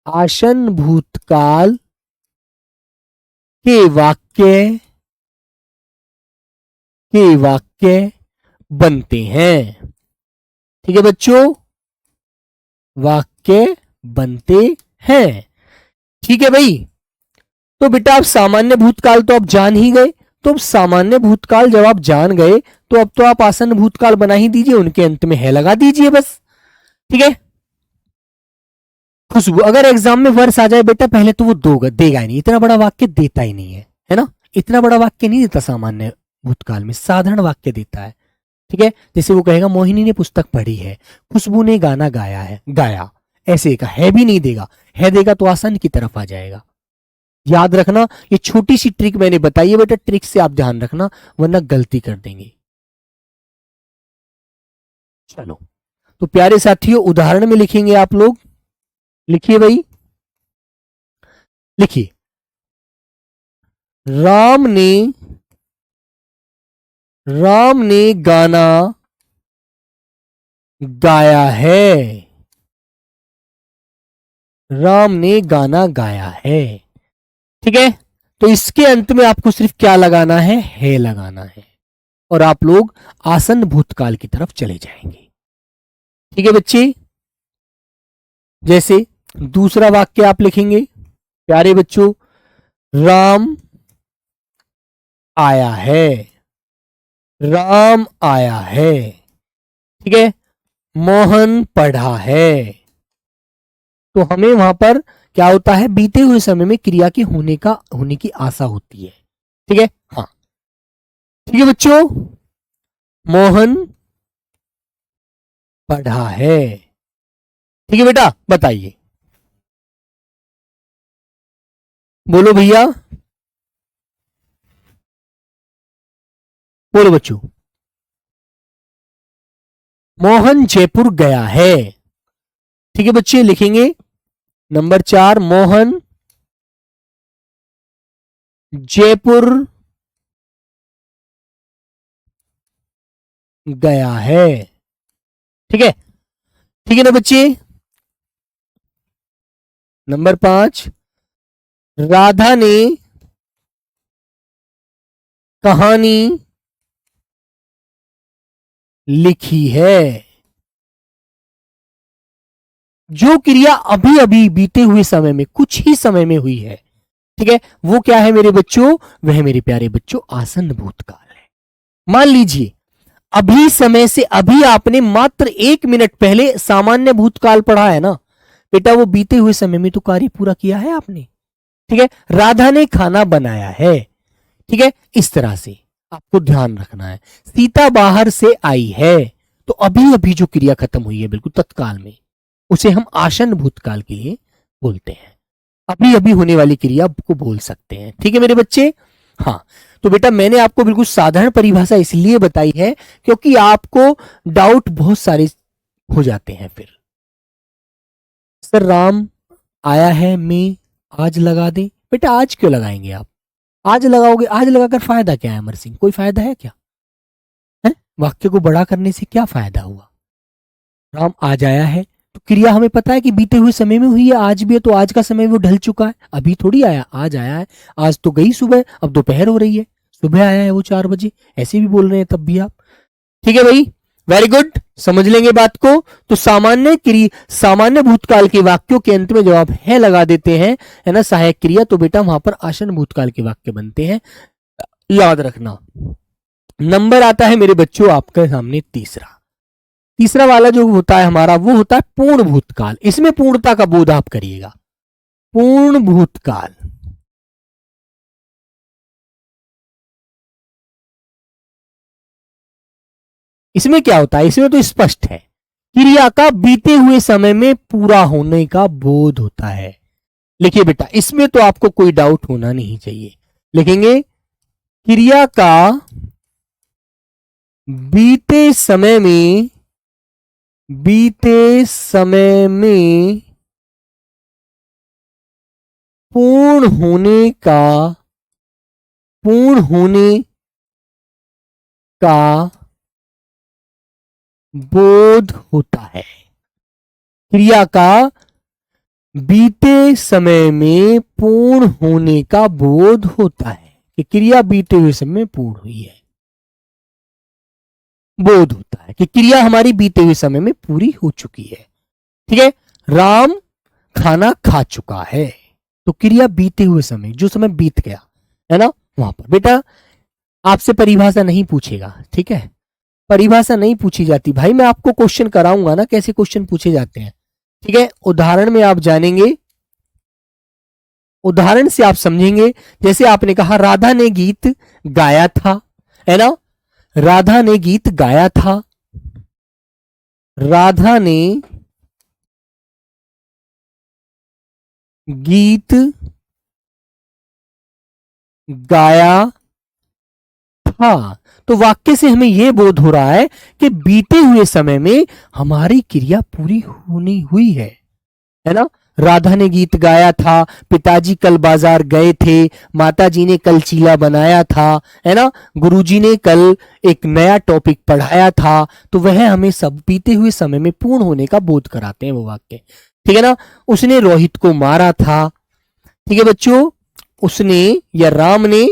आसन्न भूतकाल के वाक्य, के वाक्य बनते हैं। ठीक है बच्चों, वाक्य बनते हैं। ठीक है भाई, तो बेटा आप सामान्य भूतकाल तो आप जान ही गए, तो अब सामान्य भूतकाल जब आप जान गए तो अब तो आप आसन्न भूतकाल बना ही दीजिए, उनके अंत में है लगा दीजिए बस। ठीक है, खुशबू, अगर एग्जाम में वर्ष आ जाए बेटा पहले तो वो देगा ही नहीं, इतना बड़ा वाक्य देता ही नहीं है ना? इतना बड़ा वाक्य नहीं देता सामान्य भूतकाल में, साधारण वाक्य देता है। ठीक है, जैसे वो कहेगा मोहिनी ने पुस्तक पढ़ी है, खुशबू ने गाना गाया है, गाया, ऐसे का है भी नहीं देगा, है देगा तो आसन की तरफ आ जाएगा। याद रखना, ये छोटी सी ट्रिक मैंने बताई है बेटा, ट्रिक से आप ध्यान रखना वरना गलती कर देंगे। चलो, तो प्यारे साथियों उदाहरण में लिखेंगे आप लोग, लिखिए भाई, लिखिए राम ने, राम ने गाना गाया है, राम ने गाना गाया है। ठीक है, तो इसके अंत में आपको सिर्फ क्या लगाना है लगाना है, और आप लोग आसन्न भूतकाल की तरफ चले जाएंगे। ठीक है बच्चे, जैसे दूसरा वाक्य आप लिखेंगे, प्यारे बच्चों, राम आया है, राम आया है। ठीक है, मोहन पढ़ा है। तो हमें वहां पर क्या होता है, बीते हुए समय में क्रिया के होने की आशा होती है। ठीक है, हाँ ठीक है बच्चों, मोहन पढ़ा है। ठीक है बेटा, बताइए, बोलो भैया। बोलो बच्चों। मोहन जयपुर गया है। ठीक है बच्चे, लिखेंगे नंबर 4, मोहन जयपुर गया है। ठीक है, ठीक है ना बच्चे। नंबर 5, राधा ने कहानी लिखी है। जो क्रिया अभी अभी बीते हुए समय में, कुछ ही समय में हुई है, ठीक है, वो क्या है मेरे बच्चों? वह मेरे प्यारे बच्चों आसन्न भूतकाल है। मान लीजिए अभी समय से अभी आपने मात्र 1 मिनट पहले सामान्य भूतकाल पढ़ा है ना बेटा, वो बीते हुए समय में तो कार्य पूरा किया है आपने। ठीक है, राधा ने खाना बनाया है। ठीक है, इस तरह से आपको ध्यान रखना है। सीता बाहर से आई है, तो अभी अभी जो क्रिया खत्म हुई है बिल्कुल तत्काल में, उसे हम आसन्न भूतकाल के लिए बोलते हैं। अभी अभी होने वाली क्रिया को बोल सकते हैं। ठीक है मेरे बच्चे। हाँ, तो बेटा मैंने आपको बिल्कुल साधारण परिभाषा इसलिए बताई है क्योंकि आपको डाउट बहुत सारे हो जाते हैं फिर। सर राम आया है, मैं आज लगा दें। बेटा आज क्यों लगाएंगे आप? आज लगाओगे, आज लगाकर फायदा क्या है अमर सिंह? कोई फायदा है क्या? है? वाक्य को बड़ा करने से क्या फायदा हुआ? राम आज आया है, तो क्रिया हमें पता है कि बीते हुए समय में हुई है, आज भी है, तो आज का समय वो ढल चुका है, अभी थोड़ी आया, आज आया है। आज तो गई सुबह, अब दोपहर हो रही है, सुबह आया है वो 4 बजे, ऐसे भी बोल रहे हैं तब भी आप। ठीक है भाई, वेरी गुड, समझ लेंगे बात को। तो सामान्य भूतकाल के वाक्यों के अंत में जब आप है लगा देते हैं, है ना, सहायक क्रिया, तो बेटा वहां पर आसन्न भूतकाल के वाक्य बनते हैं, याद रखना। नंबर आता है मेरे बच्चों आपके सामने तीसरा वाला जो होता है हमारा, वो होता है पूर्ण भूतकाल। इसमें पूर्णता का बोध आप करिएगा। पूर्ण भूतकाल, इसमें क्या होता है? इसमें तो स्पष्ट है, क्रिया का बीते हुए समय में पूरा होने का बोध होता है। लिखिए बेटा, इसमें तो आपको कोई डाउट होना नहीं चाहिए। लिखेंगे क्रिया का बीते समय में पूर्ण होने का बोध होता है। क्रिया का बीते समय में पूर्ण होने का बोध होता है कि क्रिया बीते हुए समय में पूर्ण हुई है। बोध होता है कि क्रिया हमारी बीते हुए समय में पूरी हो चुकी है। ठीक है, राम खाना खा चुका है, तो क्रिया बीते हुए समय, जो समय बीत गया है ना, वहां पर बेटा आपसे परिभाषा नहीं पूछेगा। ठीक है, परिभाषा नहीं पूछी जाती भाई, मैं आपको क्वेश्चन कराऊंगा ना कैसे क्वेश्चन पूछे जाते हैं। ठीक है, उदाहरण में आप जानेंगे, उदाहरण से आप समझेंगे। जैसे आपने कहा राधा ने गीत गाया था, है ना, राधा ने गीत गाया था, राधा ने गीत गाया था, तो वाक्य से हमें यह बोध हो रहा है कि बीते हुए समय में हमारी क्रिया पूरी होनी हुई है ना। राधा ने गीत गाया था, पिताजी कल बाजार गए थे, माताजी ने कल चीला बनाया था, है ना, गुरुजी ने कल एक नया टॉपिक पढ़ाया था, तो वह हमें सब बीते हुए समय में पूर्ण होने का बोध कराते हैं वो वाक्य। ठीक है ना, उसने रोहित को मारा था। ठीक है बच्चों, उसने या राम ने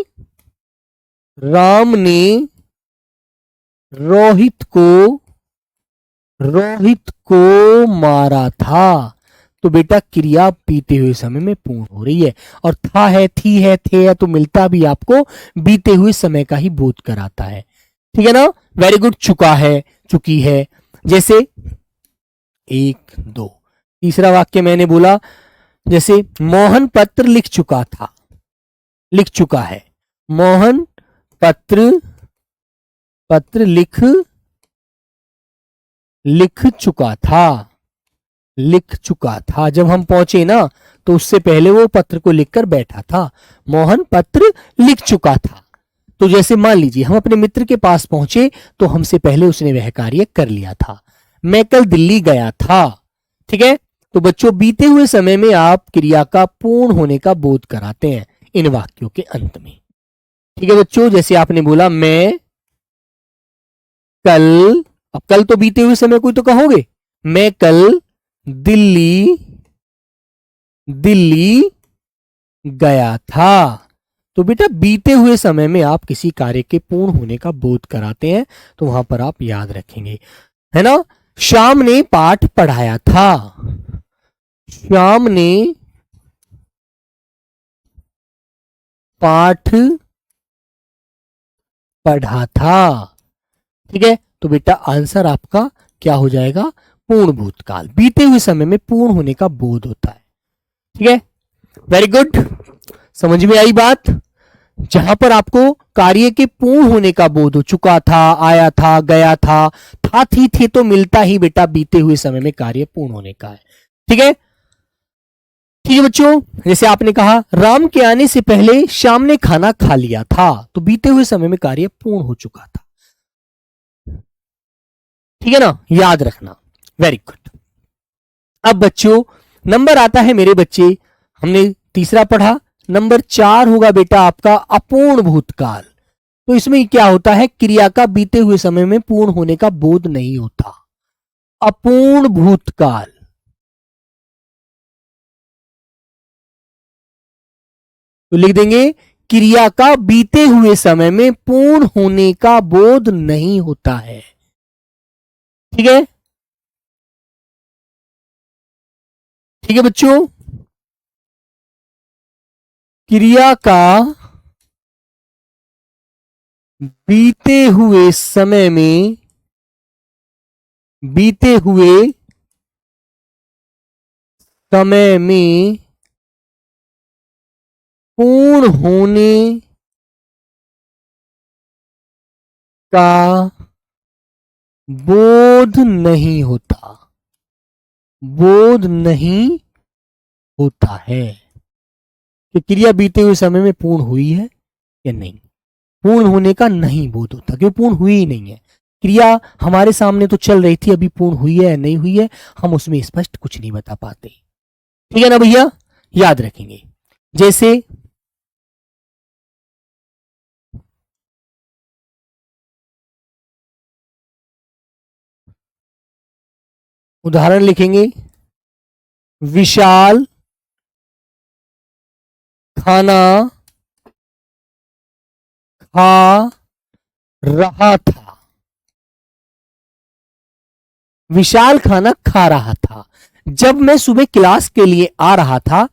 रोहित को मारा था, तो बेटा क्रिया बीते हुए समय में पूर्ण हो रही है। और था है, थी है, थे है, तो मिलता भी आपको बीते हुए समय का ही बोध कराता है। ठीक है ना, वेरी गुड। चुका है, चुकी है, जैसे 1 2 तीसरा वाक्य मैंने बोला, जैसे मोहन पत्र लिख चुका था, लिख चुका है, मोहन पत्र लिख चुका था। जब हम पहुंचे ना, तो उससे पहले वो पत्र को लिखकर बैठा था। मोहन पत्र लिख चुका था। तो जैसे मान लीजिए हम अपने मित्र के पास पहुंचे तो हमसे पहले उसने वह कार्य कर लिया था। मैं कल दिल्ली गया था। ठीक है, तो बच्चों बीते हुए समय में आप क्रिया का पूर्ण होने का बोध कराते हैं इन वाक्यों के अंत में। ठीक है बच्चों, जैसे आपने बोला मैं कल, अब कल तो बीते हुए समय कोई तो कहोगे, मैं कल दिल्ली गया था। तो बेटा बीते हुए समय में आप किसी कार्य के पूर्ण होने का बोध कराते हैं, तो वहां पर आप याद रखेंगे, है ना। श्याम ने पाठ पढ़ाया था। श्याम ने पाठ पढ़ा था। ठीक है, तो बेटा आंसर आपका क्या हो जाएगा, पूर्ण भूतकाल। बीते हुए समय में पूर्ण होने का बोध होता है। ठीक है, वेरी गुड, समझ में आई बात। जहां पर आपको कार्य के पूर्ण होने का बोध हो चुका था, आया था, गया था थी थे, तो मिलता ही बेटा बीते हुए समय में कार्य पूर्ण होने का है। ठीक है, ठीक है बच्चों, जैसे आपने कहा राम के आने से पहले श्याम ने खाना खा लिया था, तो बीते हुए समय में कार्य पूर्ण हो चुका था। ठीक है ना, याद रखना, वेरी गुड। अब बच्चों नंबर आता है मेरे बच्चे, हमने तीसरा पढ़ा, नंबर 4 होगा बेटा आपका अपूर्ण भूतकाल। तो इसमें क्या होता है, क्रिया का बीते हुए समय में पूर्ण होने का बोध नहीं होता। अपूर्ण भूतकाल, तो लिख देंगे क्रिया का बीते हुए समय में पूर्ण होने का बोध नहीं होता है। ठीक है, ठीक है बच्चों, क्रिया का बीते हुए समय में, बीते हुए समय में पूर्ण होने का बोध नहीं होता, बोध नहीं होता है कि क्रिया बीते हुए समय में पूर्ण हुई है या नहीं। पूर्ण होने का नहीं बोध होता, क्यों, पूर्ण हुई ही नहीं है। क्रिया हमारे सामने तो चल रही थी, अभी पूर्ण हुई है या नहीं हुई है हम उसमें स्पष्ट कुछ नहीं बता पाते। ठीक है ना भैया, याद रखेंगे। जैसे उदाहरण लिखेंगे, विशाल खाना खा रहा था। विशाल खाना खा रहा था जब मैं सुबह क्लास के लिए आ रहा था।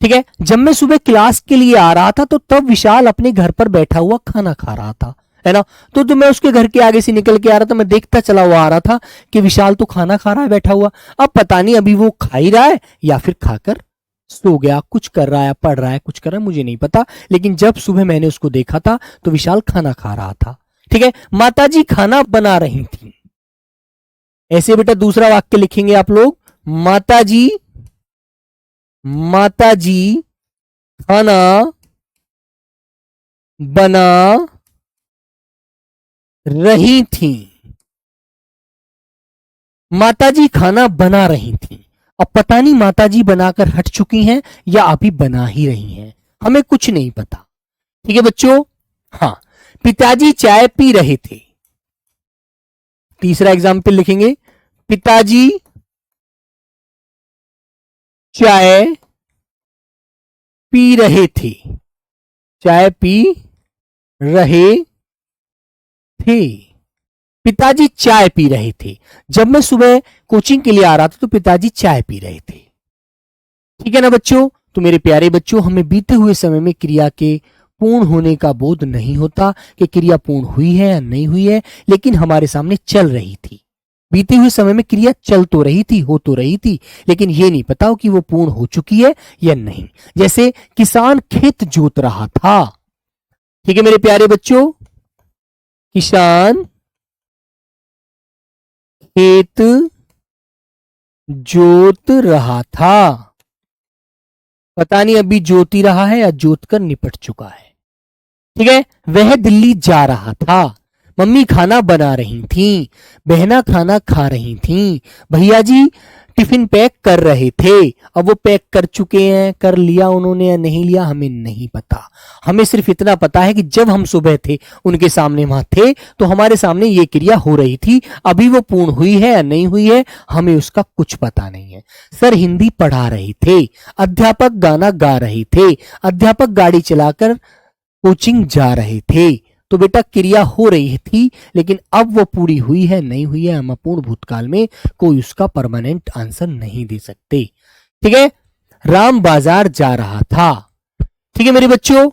ठीक है, जब मैं सुबह क्लास के लिए आ रहा था तो तब विशाल अपने घर पर बैठा हुआ खाना खा रहा था, है ना। तो मैं उसके घर के आगे से निकल के आ रहा था, मैं देखता चला हुआ आ रहा था कि विशाल तो खाना खा रहा है बैठा हुआ। अब पता नहीं अभी वो खा ही रहा है या फिर खाकर सो गया, कुछ कर रहा है, पढ़ रहा है, कुछ कर रहा है, मुझे नहीं पता। लेकिन जब सुबह मैंने उसको देखा था तो विशाल खाना खा रहा था। ठीक है, माताजी खाना बना रही थी। ऐसे बेटा दूसरा वाक्य लिखेंगे आप लोग, माताजी, माताजी खाना बना रही थी। माताजी खाना बना रही थी। अब पता नहीं माताजी बनाकर हट चुकी हैं या अभी बना ही रही हैं, हमें कुछ नहीं पता। ठीक है बच्चों, हाँ, पिताजी चाय पी रहे थे। तीसरा एग्जाम्पल लिखेंगे, पिताजी चाय पी रहे थे। चाय पी रहे थे, पिताजी चाय पी रहे थे। जब मैं सुबह कोचिंग के लिए आ रहा था तो पिताजी चाय पी रहे थे। ठीक है ना बच्चों, तो मेरे प्यारे बच्चों हमें बीते हुए समय में क्रिया के पूर्ण होने का बोध नहीं होता कि क्रिया पूर्ण हुई है या नहीं हुई है, लेकिन हमारे सामने चल रही थी। बीते हुए समय में क्रिया चल तो रही थी, हो तो रही थी, लेकिन ये नहीं पता हो कि वो पूर्ण हो चुकी है या नहीं। जैसे किसान खेत जोत रहा था। ठीक है मेरे प्यारे बच्चों, किसान खेत जोत रहा था। पता नहीं अभी जोत ही रहा है या जोत कर निपट चुका है। ठीक है, वह दिल्ली जा रहा था। मम्मी खाना बना रही थी, बहना खाना खा रही थी, भैया जी टिफिन पैक कर रहे थे। अब वो पैक कर चुके हैं, कर लिया उन्होंने या नहीं लिया हमें नहीं पता। हमें सिर्फ इतना पता है कि जब हम सुबह थे उनके सामने वहां थे तो हमारे सामने ये क्रिया हो रही थी। अभी वो पूर्ण हुई है या नहीं हुई है हमें उसका कुछ पता नहीं है। सर हिंदी पढ़ा रहे थे, अध्यापक गाना गा रहे थे, अध्यापक गाड़ी चलाकर कोचिंग जा रहे थे। तो बेटा क्रिया हो रही थी लेकिन अब वो पूरी हुई है नहीं हुई है हम अपूर्ण भूतकाल में कोई उसका परमानेंट आंसर नहीं दे सकते। ठीक है, राम बाजार जा रहा था। ठीक है मेरे बच्चों,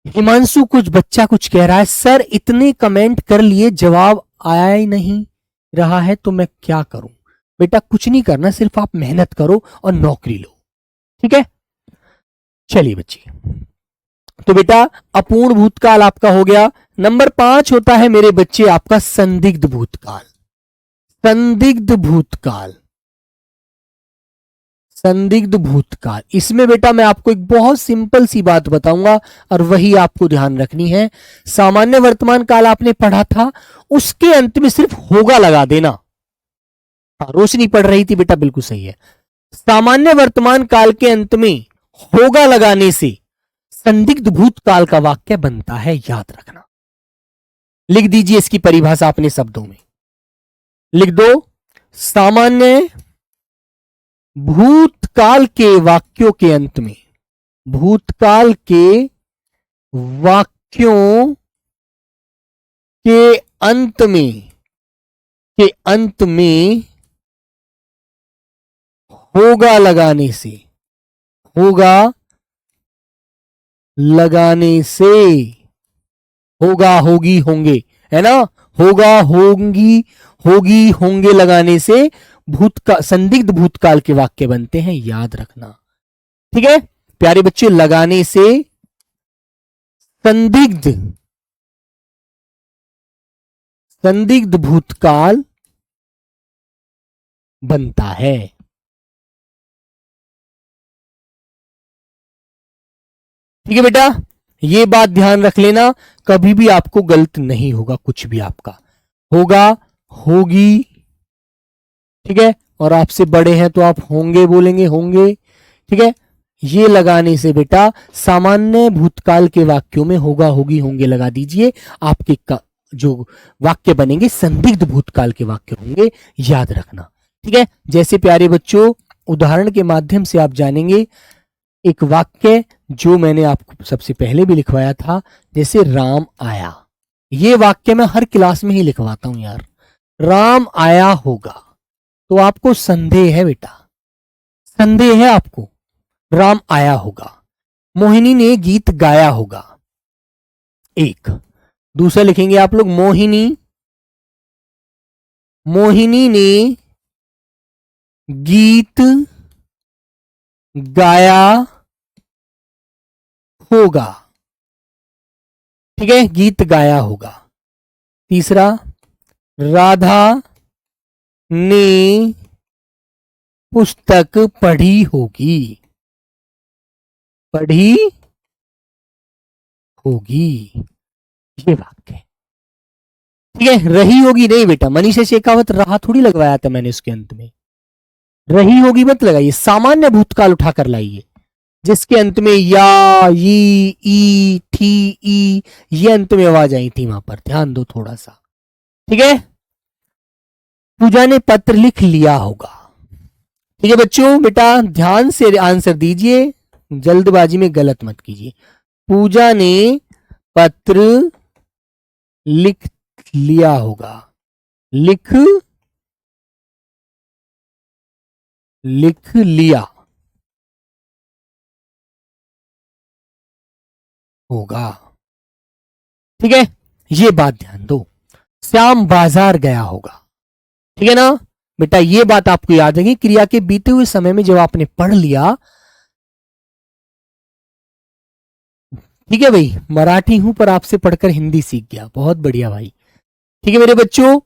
हिमांशु बच्चा कुछ कह रहा है, सर इतने कमेंट कर लिए जवाब आया ही नहीं रहा है तो मैं क्या करूं। बेटा कुछ नहीं करना, सिर्फ आप मेहनत करो और नौकरी लो। ठीक है, चलिए बच्चे, तो बेटा अपूर्ण भूतकाल आपका हो गया। नंबर 5 होता है मेरे बच्चे आपका संदिग्ध भूतकाल। संदिग्ध भूतकाल, संदिग्ध भूतकाल, इसमें बेटा मैं आपको एक बहुत सिंपल सी बात बताऊंगा और वही आपको ध्यान रखनी है। सामान्य वर्तमान काल आपने पढ़ा था, उसके अंत में सिर्फ होगा लगा देना। रोशनी पढ़ रही थी बेटा, बिल्कुल सही है। सामान्य वर्तमान काल के अंत में होगा लगाने से संदिग्ध भूतकाल का वाक्य बनता है, याद रखना। लिख दीजिए इसकी परिभाषा अपने शब्दों में, लिख दो। सामान्य भूतकाल के वाक्यों के अंत में, भूतकाल के वाक्यों के अंत में, के अंत में होगा लगाने से, होगा लगाने से, होगा होगी होंगे, है ना, होगा होंगी होगी होंगे लगाने से भूतकाल, संदिग्ध भूतकाल के वाक्य बनते हैं, याद रखना। ठीक है प्यारे बच्चे, लगाने से संदिग्ध, संदिग्ध भूतकाल बनता है। ठीक है बेटा, ये बात ध्यान रख लेना, कभी भी आपको गलत नहीं होगा कुछ भी आपका, होगा होगी। ठीक है, और आपसे बड़े हैं तो आप होंगे बोलेंगे, होंगे। ठीक है, ये लगाने से बेटा सामान्य भूतकाल के वाक्यों में होगा होगी होंगे लगा दीजिए, आपके जो वाक्य बनेंगे संदिग्ध भूतकाल के वाक्य होंगे, याद रखना। ठीक है, जैसे प्यारे बच्चों उदाहरण के माध्यम से आप जानेंगे एक वाक्य जो मैंने आपको सबसे पहले भी लिखवाया था, जैसे राम आया। ये वाक्य मैं हर क्लास में ही लिखवाता हूं यार। राम आया होगा तो आपको संदेह है बेटा, संदेह है आपको, राम आया होगा। मोहिनी ने गीत गाया होगा, एक। दूसरा लिखेंगे आप लोग, मोहिनी, मोहिनी ने गीत गाया होगा। ठीक है, गीत गाया होगा। तीसरा, राधा ने पुस्तक पढ़ी होगी, पढ़ी होगी, ये वाक्य। ठीक है, रही होगी नहीं बेटा, मनीषा शेखावत रहा थोड़ी लगवाया था मैंने उसके अंत में, रही होगी मत लगाइए, सामान्य भूतकाल उठाकर लाइए जिसके अंत में या, ई, ई, थी, ई, ये अंत में आवाज आई थी, वहां पर ध्यान दो थोड़ा सा। ठीक है, पूजा ने पत्र लिख लिया होगा। ठीक है बच्चों, बेटा ध्यान से आंसर दीजिए, जल्दबाजी में गलत मत कीजिए। पूजा ने पत्र लिख लिया होगा, लिख लिया होगा। ठीक है, ये बात ध्यान दो। श्याम बाजार गया होगा। ठीक है ना बेटा, ये बात आपको याद है कि क्रिया के बीते हुए समय में जब आपने पढ़ लिया। ठीक है भाई, मराठी हूं पर आपसे पढ़कर हिंदी सीख गया, बहुत बढ़िया भाई। ठीक है मेरे बच्चों,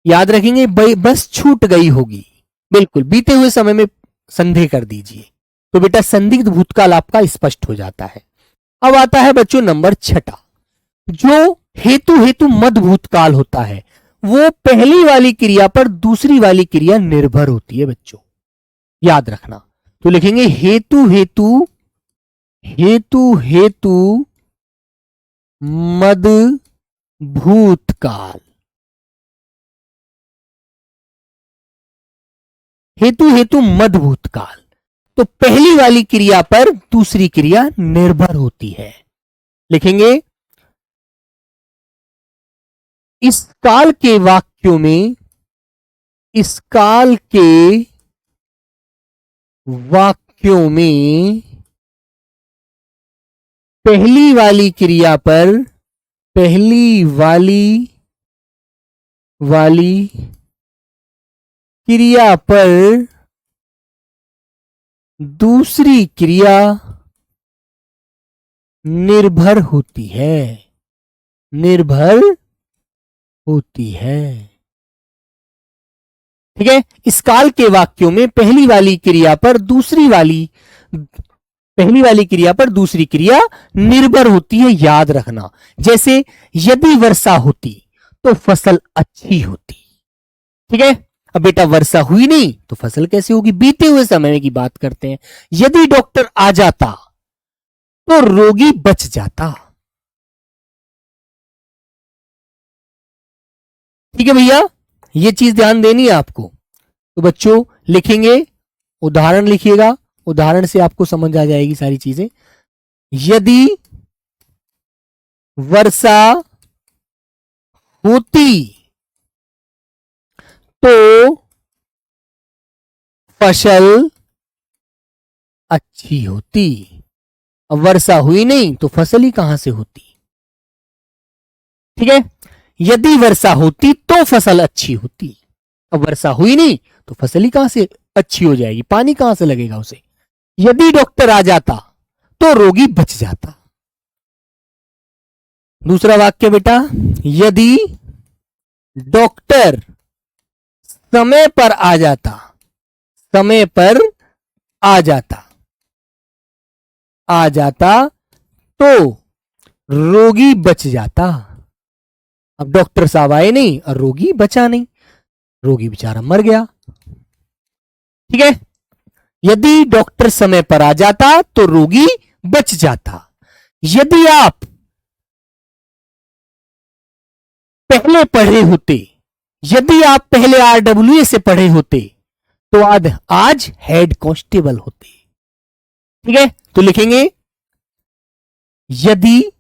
याद रखेंगे, बस छूट गई होगी, बिल्कुल बीते हुए समय में संदेह कर दीजिए। तो बेटा संदिग्ध भूतकाल आपका स्पष्ट हो जाता है। अब आता है बच्चों नंबर 6, जो हेतु हेतु मद भूतकाल होता है वो पहली वाली क्रिया पर दूसरी वाली क्रिया निर्भर होती है बच्चों, याद रखना। तो लिखेंगे हेतु हेतु हेतु हेतु मद भूतकाल, हेतु हेतु मद भूतकाल। तो पहली वाली क्रिया पर दूसरी क्रिया निर्भर होती है। लिखेंगे इस काल के वाक्यों में, इस काल के वाक्यों में पहली वाली क्रिया पर, पहली वाली क्रिया पर दूसरी क्रिया निर्भर होती है, निर्भर होती है। ठीक है, इस काल के वाक्यों में पहली वाली क्रिया पर दूसरी क्रिया निर्भर होती है, याद रखना। जैसे यदि वर्षा होती तो फसल अच्छी होती। ठीक है, अब बेटा वर्षा हुई नहीं तो फसल कैसे होगी, बीते हुए समय की बात करते हैं। यदि डॉक्टर आ जाता तो रोगी बच जाता। ठीक है भैया, ये चीज ध्यान देनी है आपको। तो बच्चों लिखेंगे, उदाहरण लिखिएगा, उदाहरण से आपको समझ आ जाएगी सारी चीजें। यदि वर्षा होती तो फसल अच्छी होती। अब वर्षा हुई नहीं तो फसल ही कहां से होती। ठीक है, यदि वर्षा होती तो फसल अच्छी होती। अब वर्षा हुई नहीं तो फसल ही कहां से अच्छी हो जाएगी, पानी कहां से लगेगा उसे। यदि डॉक्टर आ जाता तो रोगी बच जाता। दूसरा वाक्य बेटा, यदि डॉक्टर समय पर आ जाता, समय पर आ जाता तो रोगी बच जाता। अब डॉक्टर साहब आए नहीं और रोगी बचा नहीं, रोगी बेचारा मर गया। ठीक है, यदि डॉक्टर समय पर आ जाता तो रोगी बच जाता। यदि आप पहले पढ़े होते, यदि आप पहले RWA से पढ़े होते तो आज हेड कांस्टेबल होते। ठीक है, तो लिखेंगे यदि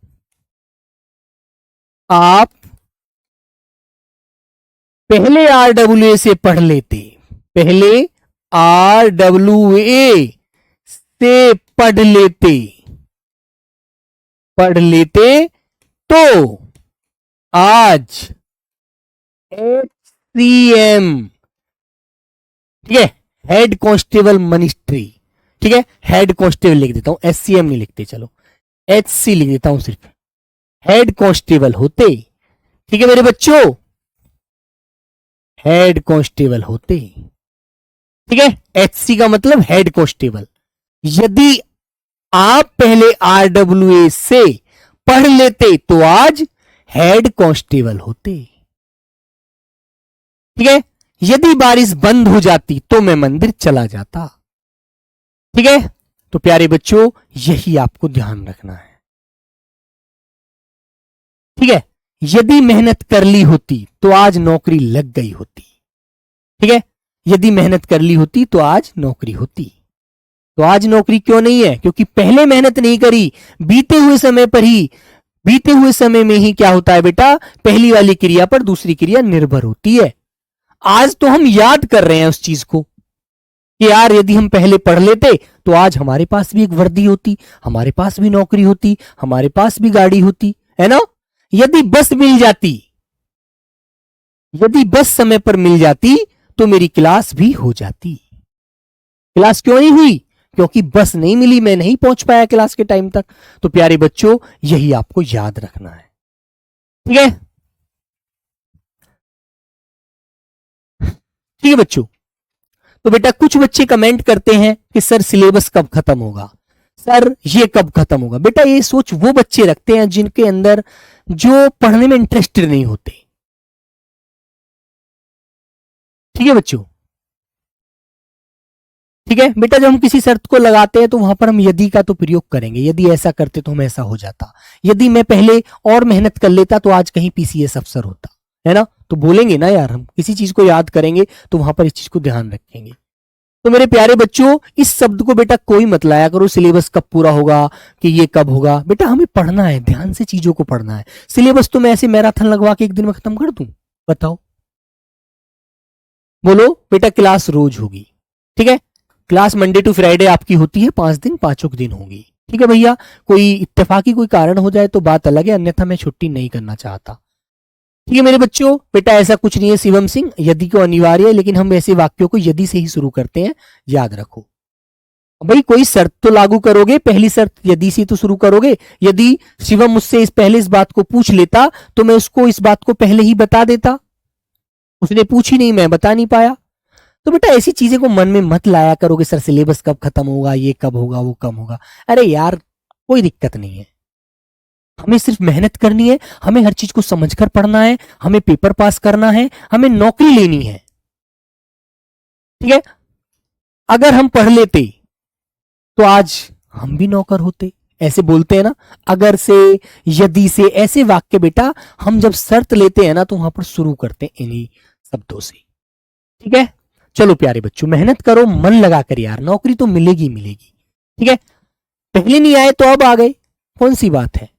आप पहले RWA से पढ़ लेते, पहले RWA से पढ़ लेते तो आज HCM, ठीक है, हेड कांस्टेबल मिनिस्ट्री। ठीक है, हेड कांस्टेबल लिख देता हूं, SCM नहीं लिखते, चलो HC लिख देता हूं, सिर्फ हेड कांस्टेबल होते। ठीक है मेरे बच्चों, हेड कांस्टेबल होते। ठीक है, HC का मतलब हेड कांस्टेबल। यदि आप पहले RWA से पढ़ लेते तो आज हेड कांस्टेबल होते। ठीक है, यदि बारिश बंद हो जाती तो मैं मंदिर चला जाता। ठीक है, तो प्यारे बच्चों यही आपको ध्यान रखना है। ठीक है, यदि मेहनत कर ली होती तो आज नौकरी लग गई होती। ठीक है, यदि मेहनत कर ली होती तो आज नौकरी होती। तो आज नौकरी क्यों नहीं है, क्योंकि पहले मेहनत नहीं करी, बीते हुए समय पर ही, बीते हुए समय में ही क्या होता है बेटा, पहली वाली क्रिया पर दूसरी क्रिया निर्भर होती है। आज तो हम याद कर रहे हैं उस चीज को कि यार यदि हम पहले पढ़ लेते तो आज हमारे पास भी एक वर्दी होती, हमारे पास भी नौकरी होती, हमारे पास भी गाड़ी होती, है ना। यदि बस मिल जाती, यदि बस समय पर मिल जाती तो मेरी क्लास भी हो जाती। क्लास क्यों नहीं हुई, क्योंकि बस नहीं मिली, मैं नहीं पहुंच पाया क्लास के टाइम तक। तो प्यारे बच्चों यही आपको याद रखना है। ठीक है, ठीक है बच्चों, तो बेटा कुछ बच्चे कमेंट करते हैं कि सर सिलेबस कब खत्म होगा, सर ये कब खत्म होगा। बेटा ये सोच वो बच्चे रखते हैं जिनके अंदर जो पढ़ने में इंटरेस्टेड नहीं होते। ठीक है बच्चों, ठीक है बेटा। जब हम किसी शर्त को लगाते हैं तो वहां पर हम यदि का तो प्रयोग करेंगे, यदि ऐसा करते तो हम ऐसा हो जाता, यदि मैं पहले और मेहनत कर लेता तो आज कहीं पीसीएस अफसर होता, है ना। तो बोलेंगे ना यार, हम किसी चीज को याद करेंगे तो वहां पर इस चीज को ध्यान रखेंगे। तो मेरे प्यारे बच्चों, इस शब्द को बेटा कोई मत लाया करो सिलेबस कब पूरा होगा कि ये कब होगा। बेटा हमें पढ़ना है, ध्यान से चीजों को पढ़ना है। सिलेबस तो मैं ऐसे मैराथन लगवा के एक दिन में खत्म कर दूं? बताओ, बोलो बेटा। क्लास रोज होगी, ठीक है। क्लास मंडे टू फ्राइडे आपकी होती है, 5 दिन, 5 दिन होगी, ठीक है भैया। कोई इत्तेफाकी कोई कारण हो जाए तो बात अलग है, अन्यथा मैं छुट्टी नहीं करना चाहता। ठीक है मेरे बच्चों, बेटा ऐसा कुछ नहीं है शिवम सिंह, यदि को अनिवार्य है, लेकिन हम ऐसे वाक्यों को यदि से ही शुरू करते हैं, याद रखो। भाई कोई शर्त तो लागू करोगे, पहली शर्त यदि से तो शुरू करोगे। यदि शिवम मुझसे पहले इस बात को पूछ लेता तो मैं उसको इस बात को पहले ही बता देता, उसने पूछी नहीं, मैं बता नहीं पाया। तो बेटा ऐसी चीजें को मन में मत लाया करोगे, सर सिलेबस कब खत्म होगा, ये कब होगा, वो कब होगा। अरे यार कोई दिक्कत नहीं है, हमें सिर्फ मेहनत करनी है, हमें हर चीज को समझकर पढ़ना है, हमें पेपर पास करना है, हमें नौकरी लेनी है। ठीक है, अगर हम पढ़ लेते तो आज हम भी नौकर होते। ऐसे बोलते हैं ना, अगर से, यदि से, ऐसे वाक्य बेटा हम जब शर्त लेते हैं ना तो वहां पर शुरू करते हैं इन्हीं शब्दों से। ठीक है, चलो प्यारे बच्चों मेहनत करो, मन लगाकर यार, नौकरी तो मिलेगी मिलेगी। ठीक है, पहले नहीं आए तो अब आ गए, कौन सी बात है।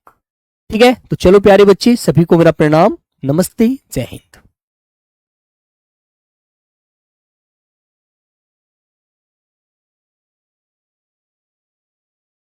ठीक है, तो चलो प्यारे बच्चे, सभी को मेरा प्रणाम, नमस्ते, जय हिंद।